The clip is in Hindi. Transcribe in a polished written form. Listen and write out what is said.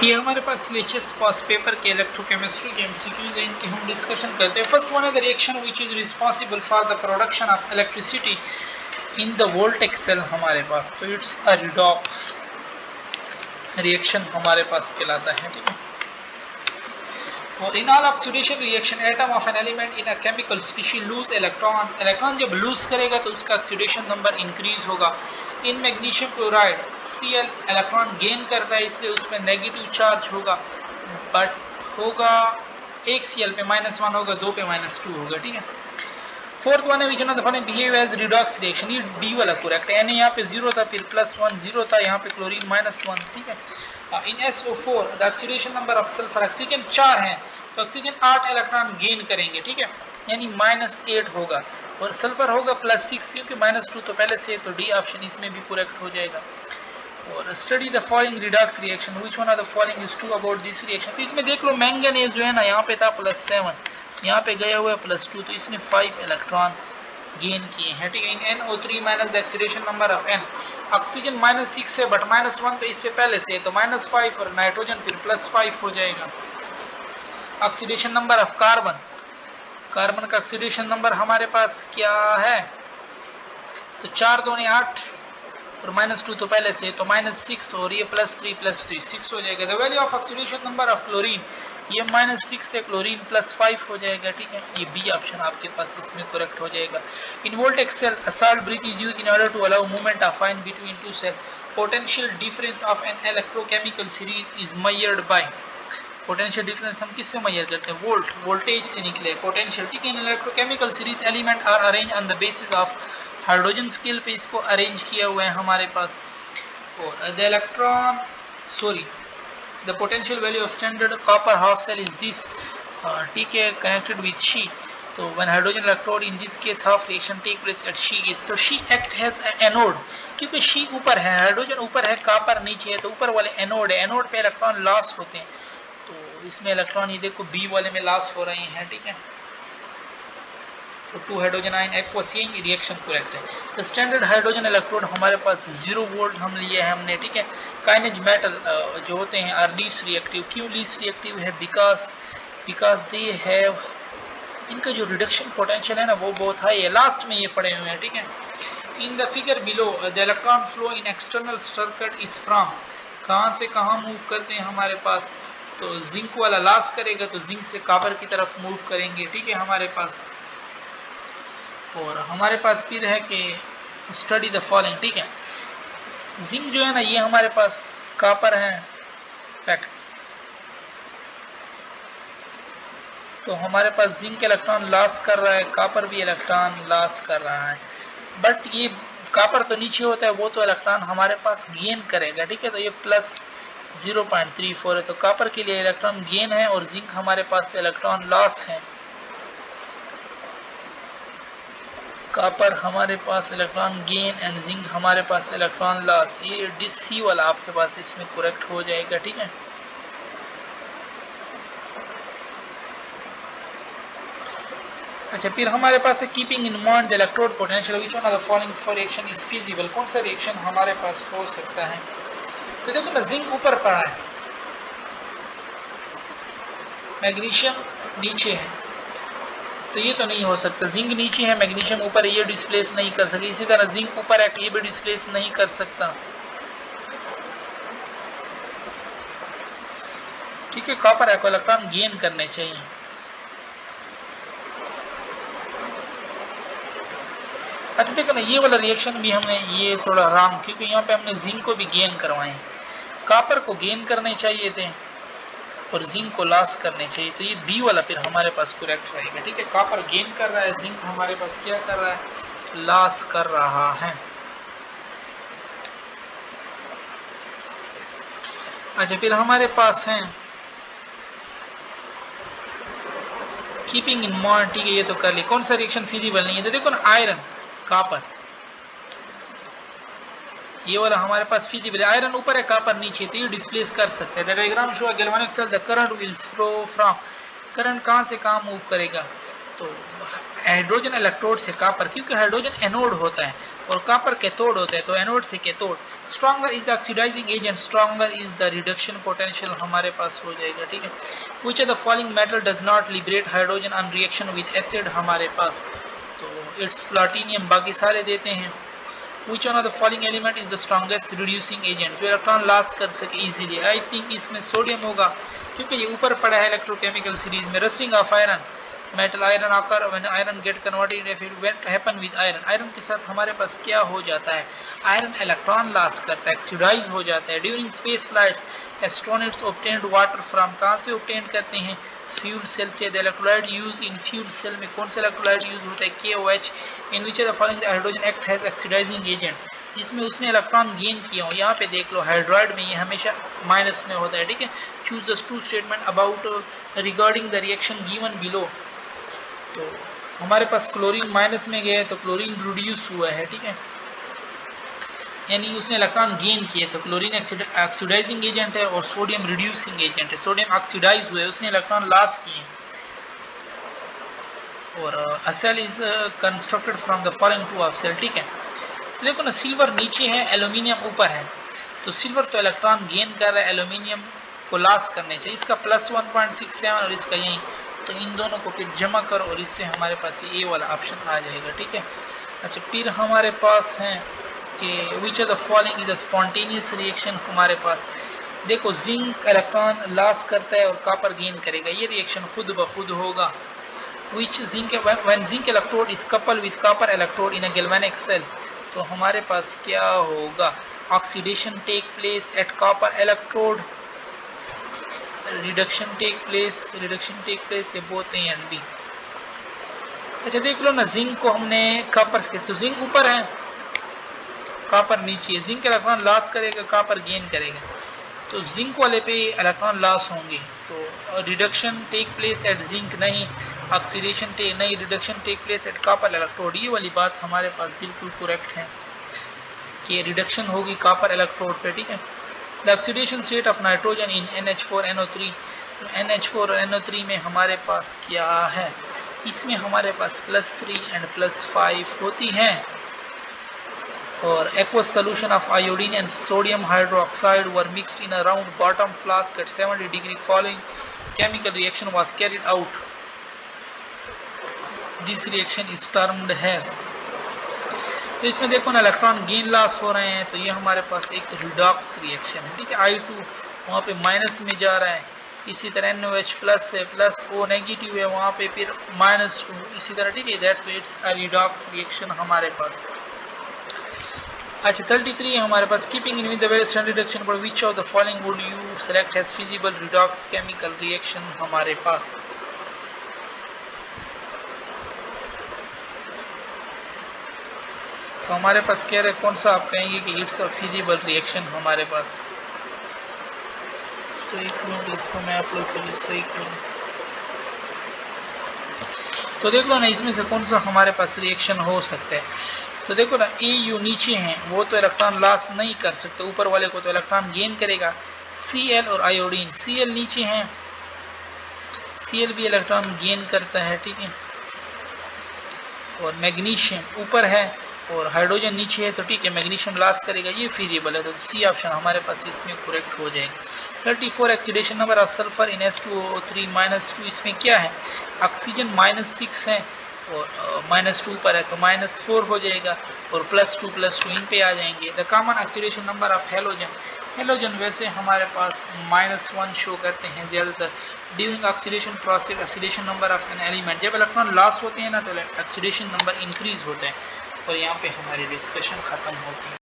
ये हमारे पास यूएचएस पास पेपर के इलेक्ट्रोकेमिस्ट्री के एमसीक्यूज हैं, इनकी हम डिस्कशन करते हैं। फर्स्ट वन है the reaction which is responsible for the production of electricity in the voltage cell हमारे पास, तो इट्स अ रिडॉक्स रिएक्शन हमारे पास कहलाता है, ठीक है। और in all oxidation reaction atom of an element in a chemical species lose electron, electron जब लूज करेगा तो उसका ऑक्सीडेशन नंबर इंक्रीज होगा। In magnesium chloride Cl electron gain करता है, इसलिए उसमें नेगेटिव चार्ज होगा, बट होगा एक Cl पे -1 होगा, 2 पे -2 होगा, ठीक है। फोर्थ वन है which of the following behave as redox reaction, ये डी वाला करेक्ट है। Na यहाँ पे 0 था, फिर +1 0 था, यहाँ पे क्लोरीन -1, ठीक है। इन SO4 the oxidation number of sulphur, oxygen 4 है तो ऑक्सीजन 8 इलेक्ट्रॉन गेन करेंगे, ठीक है, यानी -8 होगा, और सल्फर होगा +6 क्योंकि -2 तो पहले से, तो डी ऑप्शन इसमें भी करेक्ट हो जाएगा। और study the following redox reaction which one of the following is true about this reaction, तो इसमें देख लो मैंगनीज जो है ना यहाँ पे था +7, यहाँ पे गया हुआ है +2, तो इसने 5 इलेक्ट्रॉन गेन किए हैं, ठीक है। इन NO3 minus the oxidation number of N, oxygen -6 है बट -1 तो इस पे पहले से, तो -5, और नाइट्रोजन फिर +5 हो जाएगा। Oxidation number of carbon, carbon का ऑक्सीडेशन नंबर हमारे पास क्या है, तो 4 दूनी 8 और -2 तो पहले से, तो -6, और ये +3 +3 6 हो जाएगा। The value of oxidation number of chlorine, ये -6 से क्लोरीन +5 हो जाएगा, ठीक है। ये बी ऑप्शन आपके पास इसमें करेक्ट हो जाएगा। In voltage cell a salt bridge is used in order to allow movement of ion between two cell. Potential difference of an electrochemical series is measured by, potential difference हम किससे मेजर करते हैं, वोल्टेज से निकले पोटेंशियल, ठीक है। In electrochemical series element are arrange on the basis of hydrogen scale पे इसको अरेंज किया हुआ है हमारे पास। और the electron the potential value of standard copper half cell is this, ठीक है, कनेक्टेड विद शी, तो when hydrogen electrode in this case half reaction take place at SHE is, तो शी एक्ट हैज एनोड, क्योंकि शी ऊपर है, हाइड्रोजन ऊपर है, कॉपर नीचे है, तो ऊपर वाले एनोड है, एनोड पे इलेक्ट्रॉन लॉस होते हैं, तो इसमें इलेक्ट्रॉन ये देखो बी वाले में लॉस हो रहे हैं, ठीक है। तो 2 हाइड्रोजन आयन एक्वस, ये रिएक्शन करेक्ट है। तो स्टैंडर्ड हाइड्रोजन इलेक्ट्रोड हमारे पास 0 वोल्ट हम लिए हैं हमने, ठीक है। काइनेज मेटल जो होते हैं आर लीस्ट रिएक्टिव, क्यों लीस्ट रिएक्टिव है, बिकॉज दे हैव, इनका जो रिडक्शन पोटेंशियल है ना वो बहुत हाई है, लास्ट में ये पड़े हुए हैं, ठीक है। In the figure below the electron flow in external circuit is from, कहाँ से कहाँ मूव करते हैं हमारे पास, तो जिंक वाला लॉस करेगा तो जिंक से कॉपर की तरफ मूव करेंगे, ठीक है हमारे पास। और हमारे पास फिर है कि स्टडी द फॉलोइंग, ठीक है। जिंक जो है ना ये हमारे पास कॉपर है फैक्ट, तो हमारे पास जिंक इलेक्ट्रॉन लॉस कर रहा है, कॉपर भी इलेक्ट्रॉन लॉस कर रहा है, बट ये कॉपर तो नीचे होता है, वो तो इलेक्ट्रॉन हमारे पास गेन करेगा, ठीक है। तो ये +0.34 है, तो कॉपर के लिए इलेक्ट्रॉन गेन है और जिंक हमारे पास इलेक्ट्रॉन लॉस है। कॉपर हमारे पास इलेक्ट्रॉन गेन एंड जिंक हमारे पास इलेक्ट्रॉन लॉस, ये डिस सी वाला आपके पास इसमें करेक्ट हो जाएगा, ठीक है। अच्छा, फिर हमारे पास है keeping in mind the electrode potential which one of the following for reaction is feasible, कौन सा रिएक्शन हमारे पास हो सकता है, तो देखो ना जिंक ऊपर पड़ा है, मैग्नीशियम नीचे है, तो ये तो नहीं हो सकता, जिंक नीचे है मैग्नीशियम ऊपर है, ये डिस्प्लेस नहीं कर सकती। इसी तरह जिंक ऊपर है तो ये भी डिस्प्लेस नहीं कर सकता, ठीक है। कॉपर है को इलेक्ट्रॉन गेन करने चाहिए। अच्छा देखो ना ये वाला रिएक्शन भी हमने ये थोड़ा रॉन्ग, क्योंकि यहाँ पे हमने जिंक को भी गेन करवाए, कॉपर को गेन करने चाहिए थे और जिंक को लॉस करने चाहिए, तो ये बी वाला फिर हमारे पास करेक्ट रहेगा, ठीक है। कॉपर गेन कर रहा है, जिंक हमारे पास क्या कर रहा है, लॉस कर रहा है। अच्छा, फिर हमारे पास है कीपिंग इन माइंड, ठीक है, ये तो कर लिया। कौन सा रिएक्शन फिजिबल नहीं है, तो देखो ना आयरन कॉपर, ये वाला हमारे पास फिजिबल, आयरन ऊपर है कॉपर नीचे, तो ये डिस्प्लेस कर सकते हैं। The diagram show galvanic cell the current will flow from, current कहाँ से कहाँ मूव करेगा, तो हाइड्रोजन इलेक्ट्रोड से कॉपर, क्योंकि हाइड्रोजन एनोड होता है और कॉपर कैथोड होता है, तो एनोड से cathode. Stronger is the oxidizing agent, stronger is the reduction potential हमारे पास हो जाएगा, ठीक है। Which of the following metal does not liberate hydrogen on reaction with acid हमारे पास, तो इट्स प्लाटिनियम, बाकी सारे देते हैं। Which one of the following element is the strongest reducing agent, जो इलेक्ट्रॉन लॉस कर सके इजीली? आई थिंक इसमें सोडियम होगा, क्योंकि ये ऊपर पड़ा है इलेक्ट्रोकेमिकल सीरीज में। Rusting of iron, metal iron आकर when iron get converted if it what happen with iron, iron के साथ हमारे पास क्या हो जाता है? आयरन इलेक्ट्रॉन लॉस करता है, ऑक्सीडाइज हो जाता है। During space flights astronauts obtained water from, कहाँ से ऑब्टेन करते हैं? फ्यूल सेल से। The electrolyte use in fuel cell में कौन सा इलेक्ट्रोलाइट यूज होता है? KOH। In which of the following hydrogen act has oxidizing agent, जिसमें उसने इलेक्ट्रॉन गेन किया हो। यहाँ पे देख लो हाइड्राइड में ये हमेशा माइनस में होता है, ठीक है। Choose the two statement about regarding the reaction given below, तो हमारे पास क्लोरीन माइनस में गया है तो क्लोरीन रिड्यूस हुआ है, ठीक है, यानी उसने इलेक्ट्रॉन गेन किए, तो क्लोरीन ऑक्सीडाइजिंग एजेंट है और सोडियम रिड्यूसिंग एजेंट है। सोडियम ऑक्सीडाइज हुए, उसने इलेक्ट्रॉन लॉस किए। और a cell is constructed from the following two of cell, ठीक है। देखो ना, सिल्वर नीचे है, एल्यूमिनियम ऊपर है, तो सिल्वर तो इलेक्ट्रॉन गेन कर रहा है, एल्यूमिनियम को लॉस करने चाहिए। इसका प्लस 1.67 और इसका यही, तो इन दोनों को फिर जमा करो और इससे हमारे पास ये वाला ऑप्शन आ जाएगा, ठीक है। अच्छा, फिर हमारे पास है कि विच of the following is a spontaneous reaction हमारे पास। देखो, जिंक इलेक्ट्रॉन लॉस करता है और कॉपर गेन करेगा, ये रिएक्शन खुद ब खुद होगा। Which zinc, when zinc electrode is couple with copper electrode in a galvanic cell, तो हमारे पास क्या होगा? Oxidation take place at copper electrode, reduction take place, ये बोथ ए एंड बी। अच्छा देख लो ना, जिंक को हमने कॉपर के, तो जिंक ऊपर है, कॉपर नीचे है। जिंक इलेक्ट्रॉन लॉस करेगा, कॉपर गेन करेगा, तो जिंक वाले पे इलेक्ट्रॉन लॉस होंगे, तो reduction take place at zinc नहीं, ऑक्सीडेशन टेक नहीं, reduction take place at copper electrode. ये वाली बात हमारे पास बिल्कुल करेक्ट है कि रिडक्शन होगी कॉपर इलेक्ट्रोड पे, ठीक है। The oxidation state of nitrogen in NH4NO3, तो NH4 और NO3 में हमारे पास क्या है? इसमें हमारे पास +3 एंड +5 होती हैं। और aqueous solution of iodine and sodium hydroxide were mixed in a round bottom flask at 70 degree. Following chemical reaction was carried out. This reaction is termed as, तो इसमें देखो ना, इलेक्ट्रॉन गेन लॉस हो रहे हैं, तो ये हमारे पास एक रिडॉक्स रिएक्शन है, ठीक है। I2 वहाँ पे माइनस में जा रहा है, इसी तरह NOH प्लस है, प्लस O नेगेटिव है, वहाँ पे फिर -2, इसी तरह, ठीक है। That's it's a redox reaction हमारे पास। अच्छा, 33 हमारे पास, keeping in with the very standard reduction for which of the following would you select as feasible redox chemical reaction हमारे पास। तो हमारे पास कह रहे कौन सा आप कहेंगे कि इट्स अ फिजिबल रिएक्शन हमारे पास। तो एक मिनट, इसको मैं आप लोग के लिए सही करूँ, तो देख लो ना, इसमें से कौन सा हमारे पास रिएक्शन हो सकता है। तो देखो ना, EU नीचे हैं, वो तो इलेक्ट्रॉन लॉस नहीं कर सकते, ऊपर वाले को तो इलेक्ट्रॉन गेन करेगा। Cl और आयोडीन, Cl नीचे हैं, Cl भी इलेक्ट्रॉन गेन करता है, ठीक है। और मैग्नीशियम ऊपर है और हाइड्रोजन नीचे है, तो ठीक है, मैग्नीशियम लॉस करेगा, ये फिजिबल है, तो C ऑप्शन हमारे पास इसमें करेक्ट हो जाएगा। 34 oxidation number of sulphur in H2O3 -2, इसमें क्या है? ऑक्सीजन -6 है और -2 पर है, तो -4 हो जाएगा, और +2 इन पे आ जाएंगे। The common oxidation number of halogen, halogen वैसे हमारे पास -1 शो करते हैं ज़्यादातर। During oxidation process, oxidation number of an element, जब इलेक्ट्रॉन लॉस होते हैं ना, तो ऑक्सीडेशन नंबर इंक्रीज होता है। और यहाँ पे हमारी डिस्कशन ख़त्म होती है।